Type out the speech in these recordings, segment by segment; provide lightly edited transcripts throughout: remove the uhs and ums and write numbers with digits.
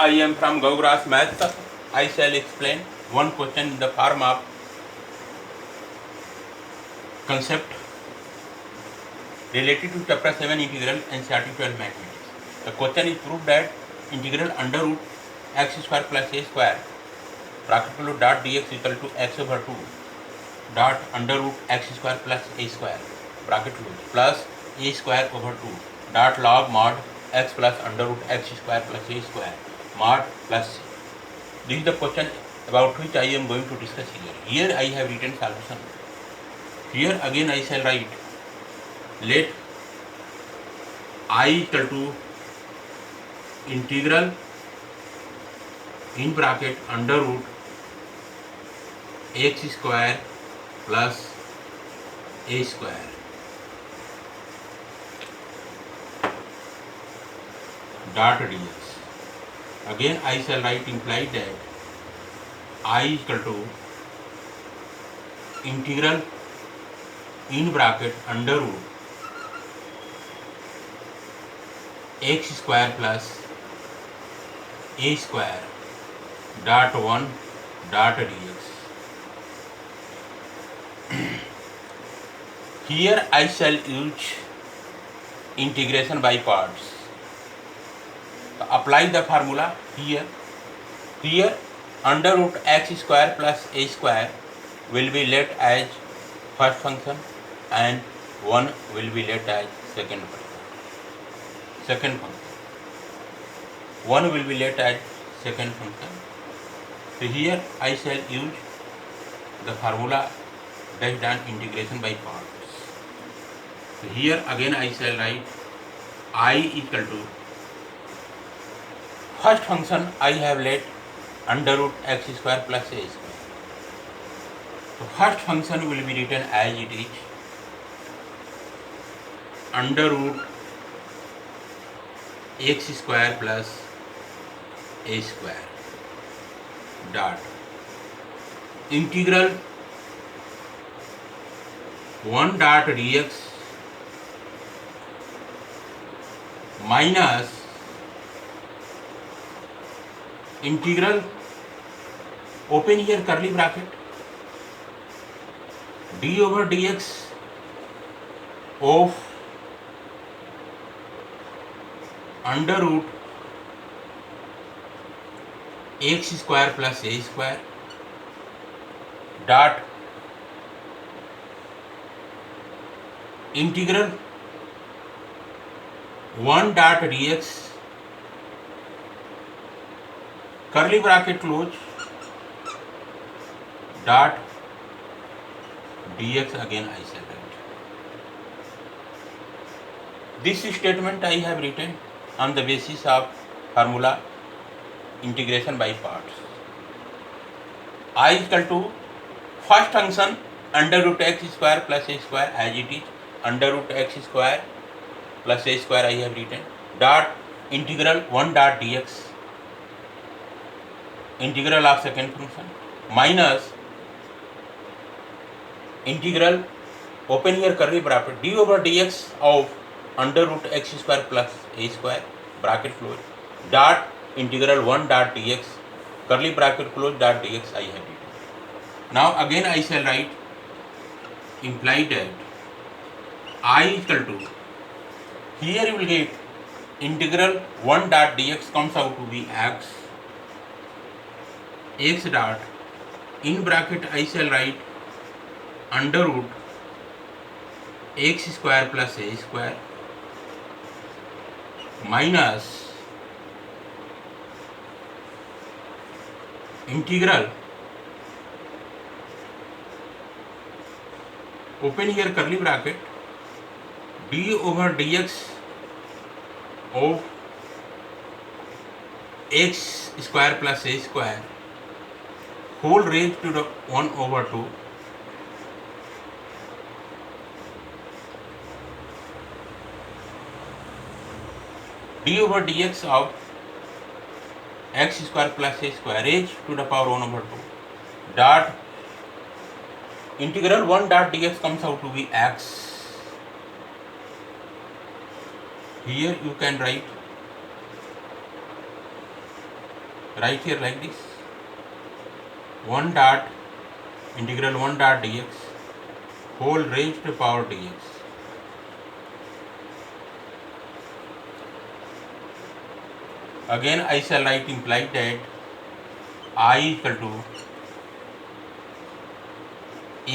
I am from Gauras Math. I shall explain one question in the form of concept related to chapter 7 integral and NCERT 12 mathematics. The question is proved that integral under root x square plus a square bracket below dot dx equal to x over 2 dot under root x square plus a square bracket close plus a square over 2 dot log mod x plus under root x square plus a square mod plus c. This is the question about which I am going to discuss here. Here I have written solution. Here again I shall write let I equal to integral in bracket under root x square plus a square dot dx. Again I shall write implied that I equal to integral in bracket under root x square plus a square dot 1 dot dx. Here I shall use integration by parts. Apply the formula here. Here under root x square plus a square will be let as first function and 1 will be let as second function. 1 will be let as second function. So here I shall use the formula dash done integration by parts. So here again I shall write I equal to first function I have let under root x square plus a square. So first function will be written as it is under root x square plus a square dot integral 1 dot dx minus integral open here curly bracket d over dx of under root x square plus a square dot integral 1 dot dx curly bracket close dot dx again I shall write. This statement I have written on the basis of formula integration by parts. I equal to first function under root x square plus a square as it is under root x square plus a square I have written dot integral 1 dot dx integral of second function minus integral open here curly bracket d over dx of under root x square plus a square bracket close dot integral 1 dot dx curly bracket close dot dx I have written. Now again I shall write implied that I equal to here you will get integral 1 dot dx comes out to be x dot in bracket I shall write under root x square plus a square minus integral open here curly bracket d over dx of x square plus a square whole raised to the 1 over 2 d over dx of x square plus a square raised to the power 1 over 2 dot integral 1 dot dx comes out to be x. Here you can write write here like this: 1 dot integral 1 dot dx whole raised to power dx. Again I shall write implied that I equal to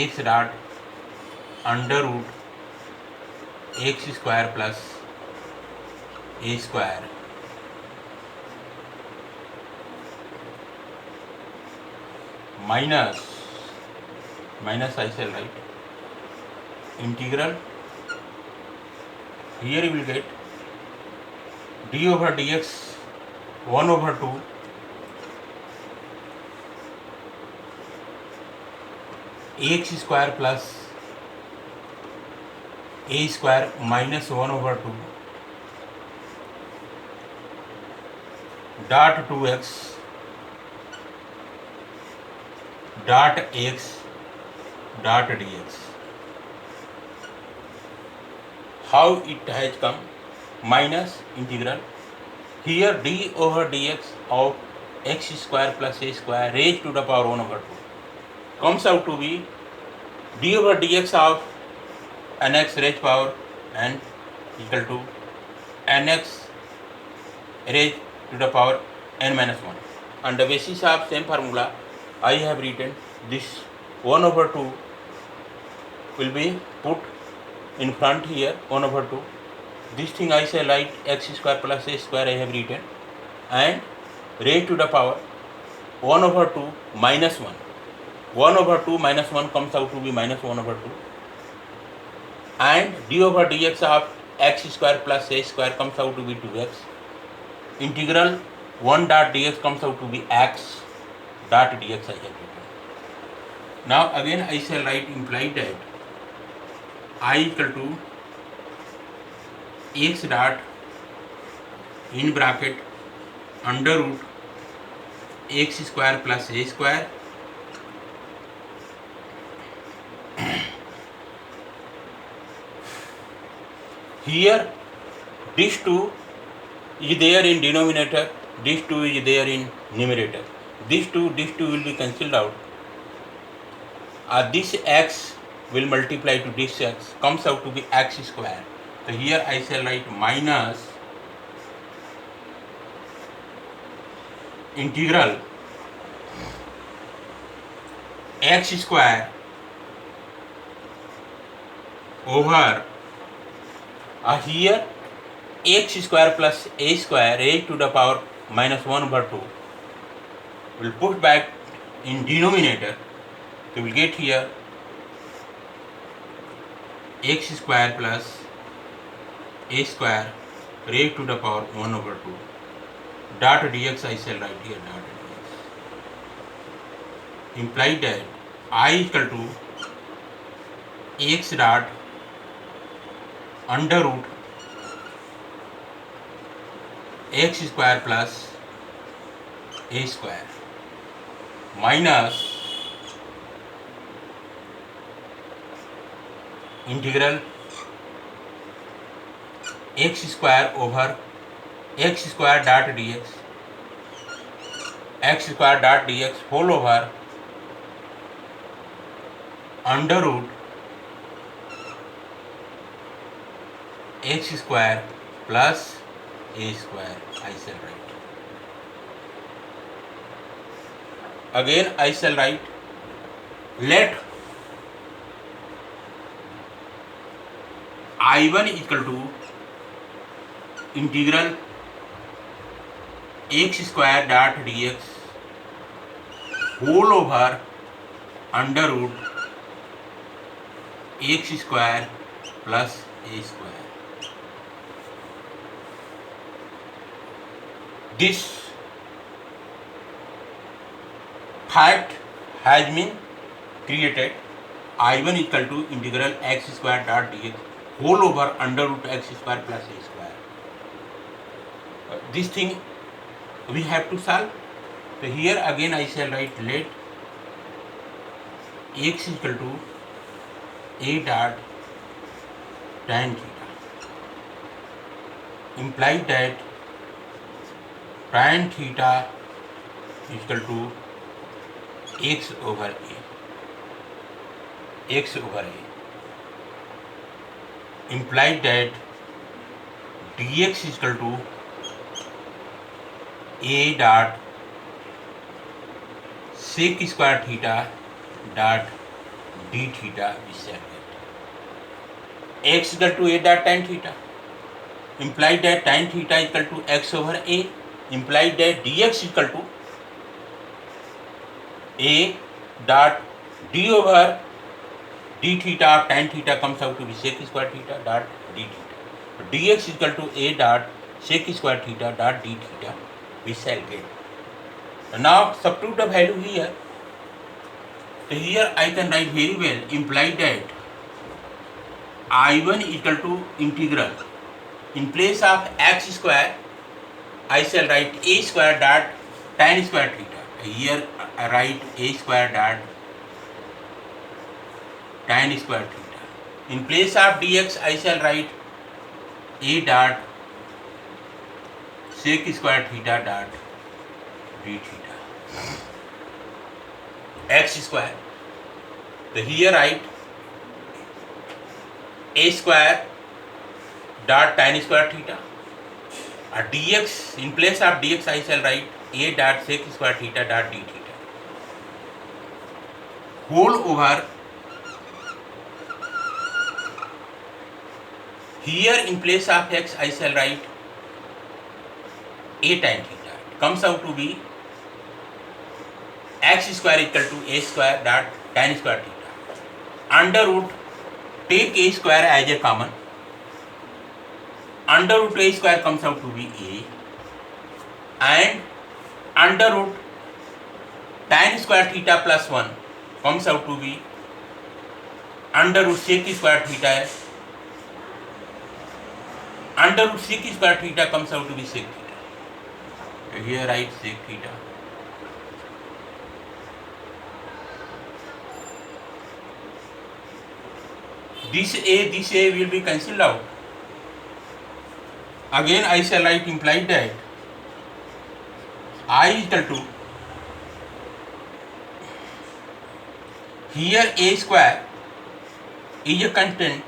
x dot under root x square plus a square minus I shall write integral, here you will get d over dx 1 over 2 x square plus a square minus 1 over 2 dot 2x dot x dot dx. How it has come? Minus integral, here d over dx of x square plus a square raised to the power 1 over 2 comes out to be d over dx of nx raised power n equal to nx raised to the power n minus 1. On the basis of same formula, I have written this 1 over 2 will be put in front here, 1 over 2. This thing I shall write x square plus a square I have written, and raised to the power 1 over 2 minus 1. 1 over 2 minus 1 comes out to be minus 1 over 2, and d over dx of x square plus a square comes out to be 2x. Integral 1 dot dx comes out to be x dot dx I have written. Now again I shall write implied that I equal to x dot in bracket under root x square plus a square here this 2 is there in denominator, this 2 is there in numerator. This 2 will be cancelled out. This x will multiply to this x, comes out to be x square. So here I shall write minus integral x square over here x square plus a square raised to the power minus 1 over 2 will put back in denominator. So we will get here x square plus a square raised to the power 1 over 2 dot dx I shall write here dot dx. Implied that I equal to x dot under root x square plus a square minus integral x square over x square dot dx whole over under root x square plus a square I shall write. Again I shall write, let I1 equal to integral x square dot dx whole over under root x square plus a square. This fact has been created. I1 equal to integral x square dot dx whole over under root x square plus a square. This thing we have to solve. So here again I shall write let x equal to a dot tan theta, implied that tan theta equal to x over a implied that dx is equal to a dot sec square theta dot d theta is x equal to a dot tan theta, implied that tan theta is equal to x over a, implied that dx is equal to a dot d over d theta of tan theta comes out to be sec square theta dot d theta. So dx is equal to a dot sec square theta dot d theta we shall get. Now substitute the value here. So here I can write very well, implied that I1 equal to integral, in place of x square I shall write a square dot tan square theta. Here I write a square dot tan square theta. In place of dx I shall write a dot sec square theta dot d theta x square. So here write a square dot tan square theta, dx, in place of dx I shall write a dot sec square theta dot d theta whole over, here in place of x I shall write a tan theta, it comes out to be x square equal to a square dot tan square theta, under root, take a square as a common, under root a square comes out to be a, and under root tan square theta plus 1 comes out to be under root sec square theta, under root sec square theta comes out to be sec theta. So here write sec theta. This a will be cancelled out. Again I shall write implied that I is equal to, here a square is a constant,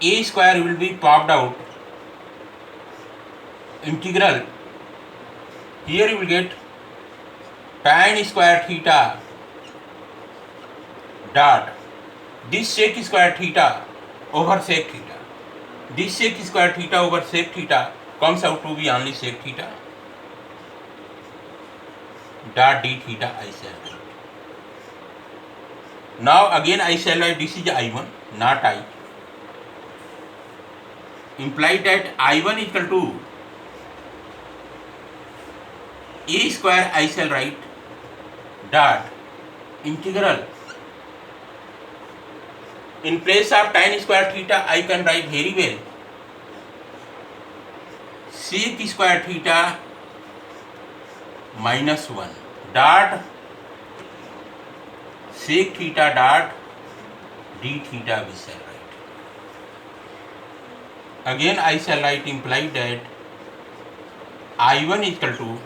a square will be popped out, integral, here you will get tan square theta dot this sec square theta over sec theta, this sec square theta over sec theta comes out to be only sec theta dot d theta I shall write. Now again I shall write this is I1 not I, implied that I1 is equal to a square I shall write dot integral, in place of tan square theta I can write very well sec square theta minus 1 dot sec theta dot d theta we shall write. Again I shall write implied that I1 is equal to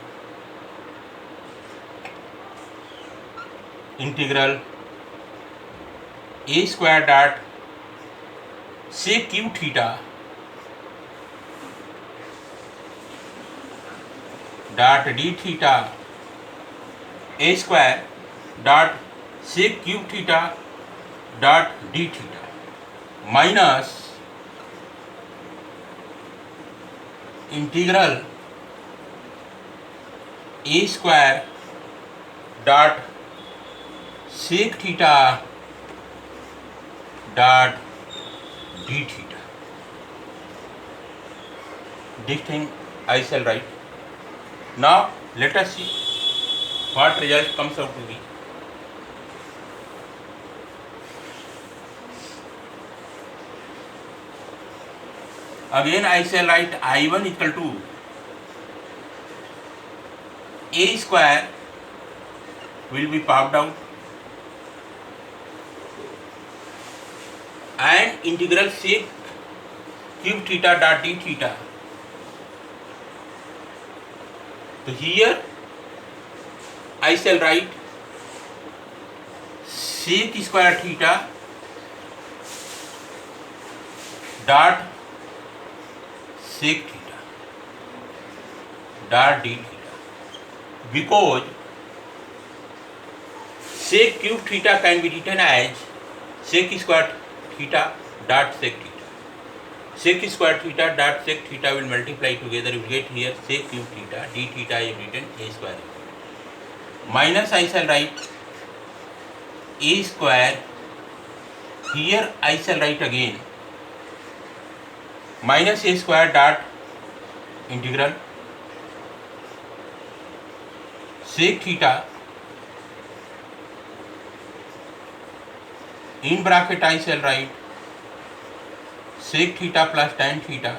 integral a square dot sec q theta dot d theta, a square dot sec q theta dot d theta minus integral a square dot sec theta dot d theta. This thing I shall write. Now let us see what result comes out to be. Again I shall write I1 equal to a square will be popped out and integral sec cube theta dot d theta. So here I shall write sec square theta dot sec theta dot d theta, because sec cube theta can be written as sec square theta dot sec theta. Sec square theta dot sec theta will multiply together, you will get here sec cube theta, d theta I have written a square. Minus I shall write a square, here I shall write again minus a square dot integral sec theta, in bracket I shall write sec theta plus tan theta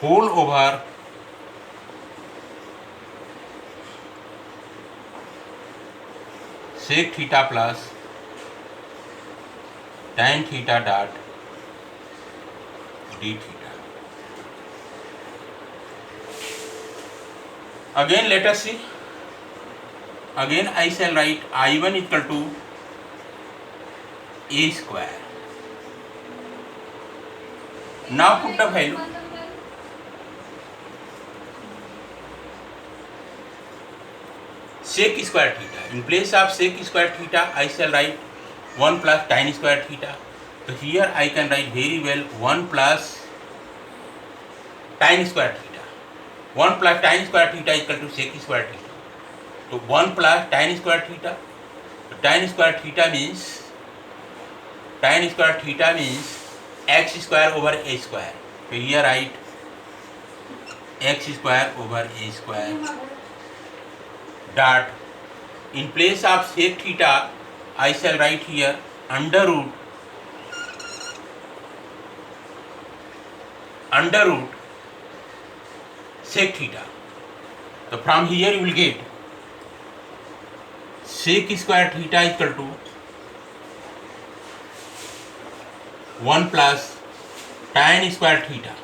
whole over sec theta plus tan theta dot d theta. Again let us see. Again I shall write I1 equal to a square. Now put the value. Sec square theta. In place of sec square theta, I shall write 1 plus tan square theta. So here I can write very well 1 plus tan square theta. 1 plus tan square theta equal to sec square theta. So 1 plus tan square theta. So tan square theta means x square over a square. So here write x square over a square dot, in place of sec theta I shall write here under root sec theta. So from here you will get sec square theta equal to 1 plus tan square theta.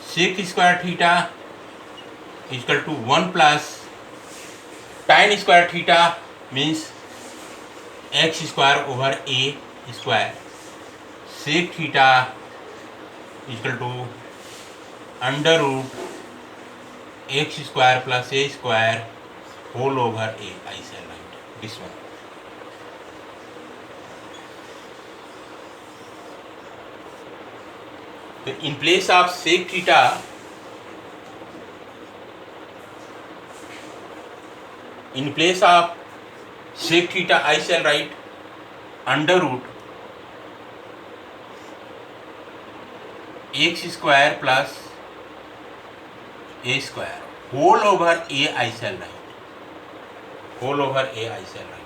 Sec square theta is equal to 1 plus tan square theta means x square over a square. Sec theta is equal to under root x square plus a square whole over a. I shall write this one. So in place of sec theta, I shall write under root x square plus a square whole over a. I shall write whole over a. I shall write.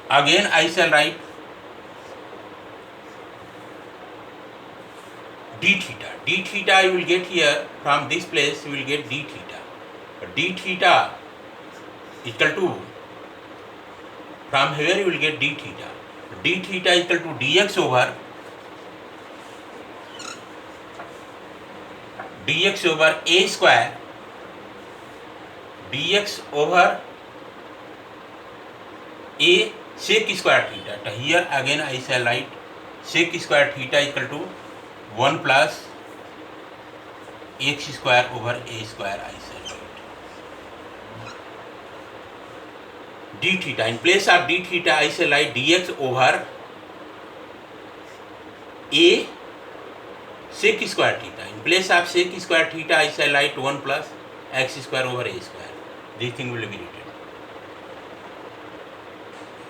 Again I shall write d theta. D theta you will get here from this place, you will get d theta. D theta equal to, from here you will get d theta. D theta equal to dx over a square, dx over a sec square theta. So here again I shall write sec square theta equal to 1 plus x square over a square. I shall write d theta. In place of d theta I shall write dx over a sec square theta. In place of sec square theta I shall write 1 plus x square over a square. This thing will be written.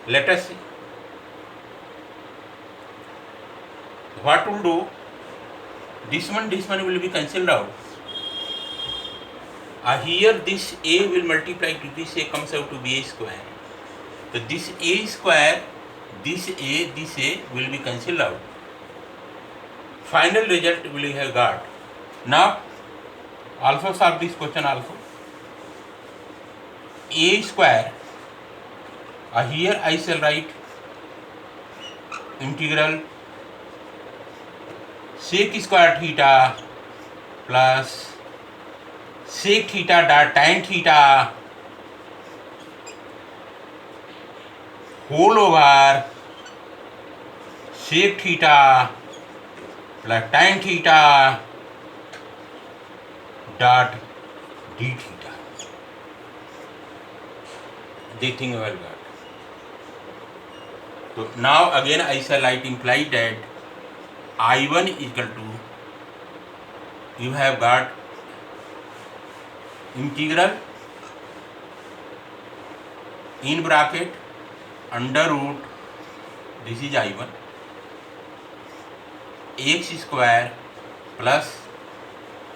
Let us see what will do. This one will be cancelled out. Here this a will multiply to this a, comes out to be a square. So this a square, this a will be cancelled out. Final result we have got. Now also solve this question also. A square, here I shall write integral sec square theta plus sec theta dot tan theta whole over sec theta plus tan theta dot d theta. This thing well got. So now again I shall write implied that I1 is equal to, you have got integral in bracket under root, this is I1, x square plus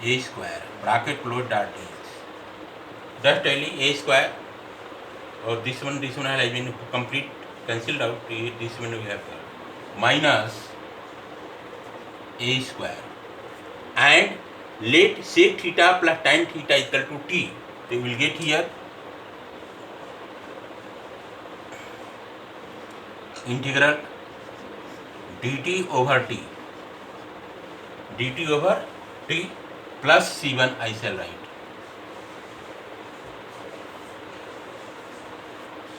a square bracket close dot dx. Just telling a square, or this one has been complete cancelled out, this one we have got minus a square, and let sec theta plus tan theta equal to t. So you will get here integral dt over t plus c1 I shall write.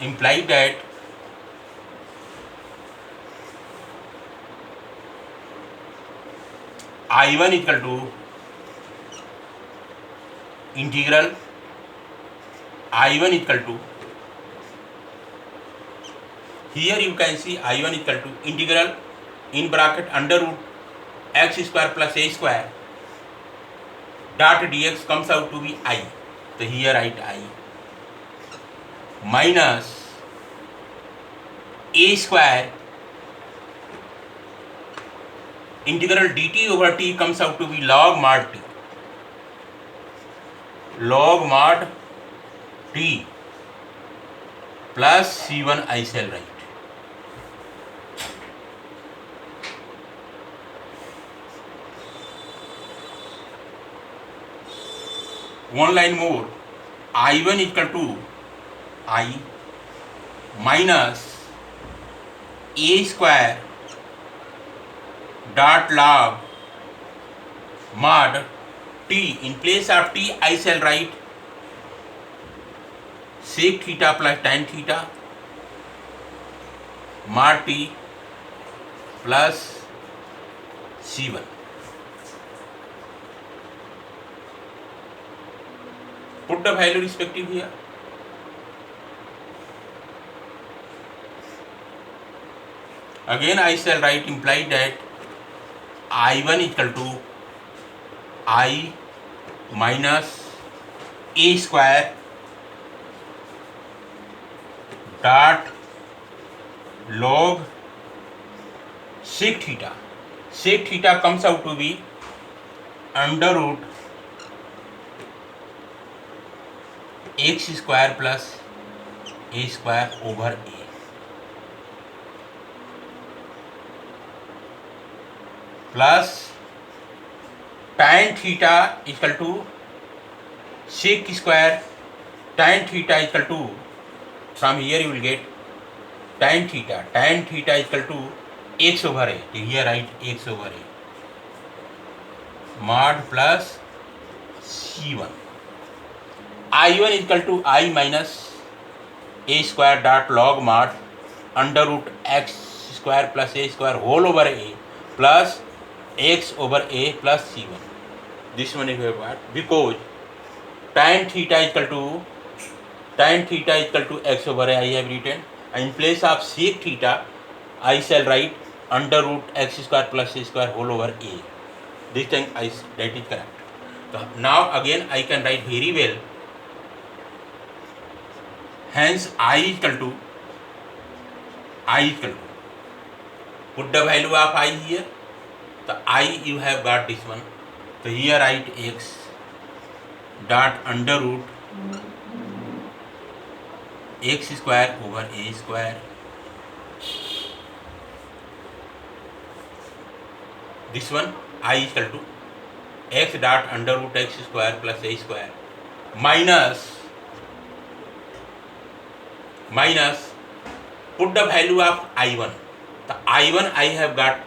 Imply that I1 equal to integral I1 equal to, here you can see I1 equal to integral in bracket under root x square plus a square dot dx comes out to be I. So here write I minus a square integral dt over t comes out to be log mod t. Log mod t plus c1 I shall write. One line more, I1 equal to I minus a square dot log mod t. In place of t I shall write sec theta plus tan theta mod t plus c1. Put the value respective here. Again I shall write implied that I1 equal to I minus a square dot log sec theta. Sec theta comes out to be under root x square plus a square over a plus tan theta equal to sec square tan theta equal to, from here you will get tan theta equal to x over a. So here write x over a mod plus c1. I1 equal to I minus a square dot log mod under root x square plus a square whole over a plus x over a plus c1. This one is what, because tan theta equal to x over a I have written, and in place of sec theta I shall write under root x square plus a square whole over a. This thing that is correct. So now again I can write very well. Hence I equal to put the value of I here. The I you have got this one. So here write x dot under root x square over a square. This one I equal to x dot under root x square plus a square minus put the value of I1. The I1 I have got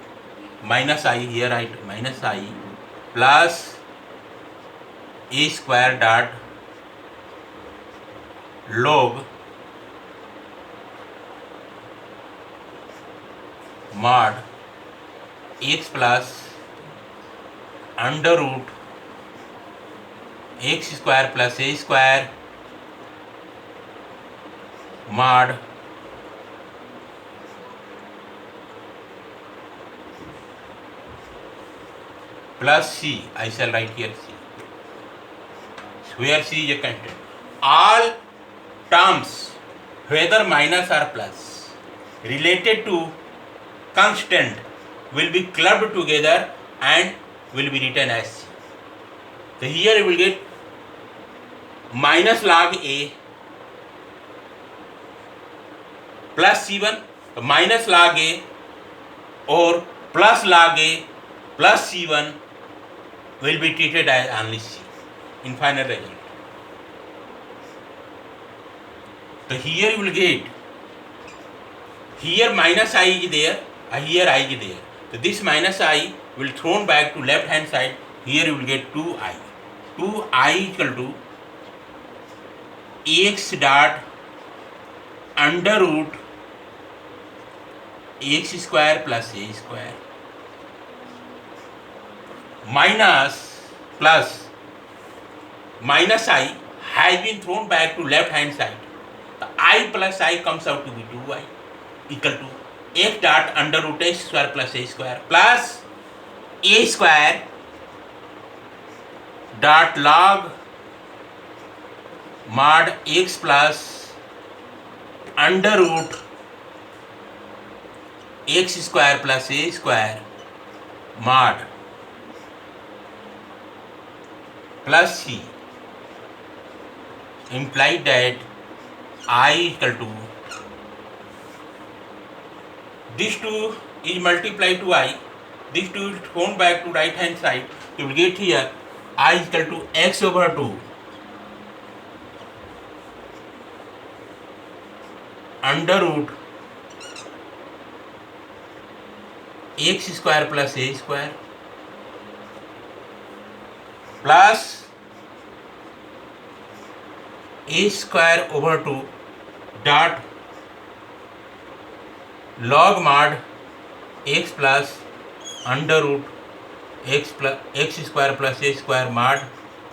minus I, here write minus I plus a square dot log mod x plus under root x square plus a square mod plus c. I shall write here c, where c is a constant. All terms, whether minus or plus, related to constant will be clubbed together and will be written as c. So here you will get minus log a plus c1, minus log a or plus log a plus c1 will be treated as only c in final result. So here you will get, here minus I is there, here I is there. So this minus I will thrown back to left hand side. Here you will get 2i. 2i equal to x dot under root x square plus a square minus plus minus I has been thrown back to left hand side. The I plus I comes out to be 2i equal to x dot under root x square plus a square plus a square dot log mod x plus under root x square plus a square mod plus c, implied that I equal to, this 2 is multiplied to I, this 2 is thrown back to right hand side. You will get here I equal to x over 2 under root x square plus a square plus a square over 2 dot log mod x plus under root x square plus a square mod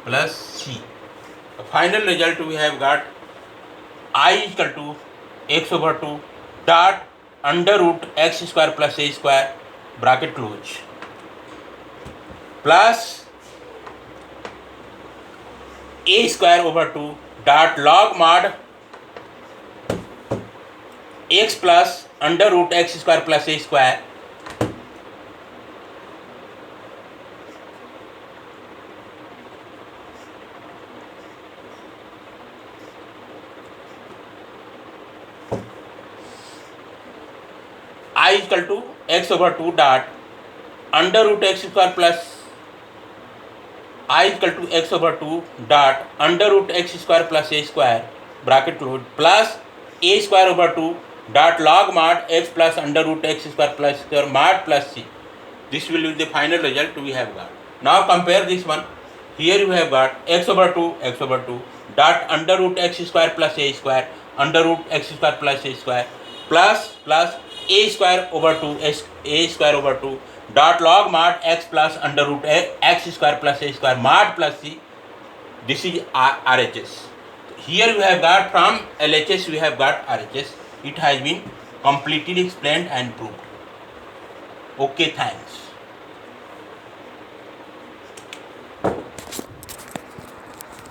plus c. The final result we have got I equal to x over 2 dot under root x square plus a square bracket close plus a square over 2 dot log mod x plus under root x square plus a square I equal to x over 2 dot under root x square plus I equal to x over 2 dot under root x square plus a square bracket close plus a square over 2 dot log mod x plus under root x square plus square mod plus c. This will be the final result we have got. Now compare this one. Here you have got x over 2 dot under root x square plus a square under root x square plus a square plus a square over 2 a square over 2 dot log mod x plus under root x square plus a square mod plus c. This is RHS. Here we have got from LHS we have got RHS. It has been completely explained and proved. Okay, thanks.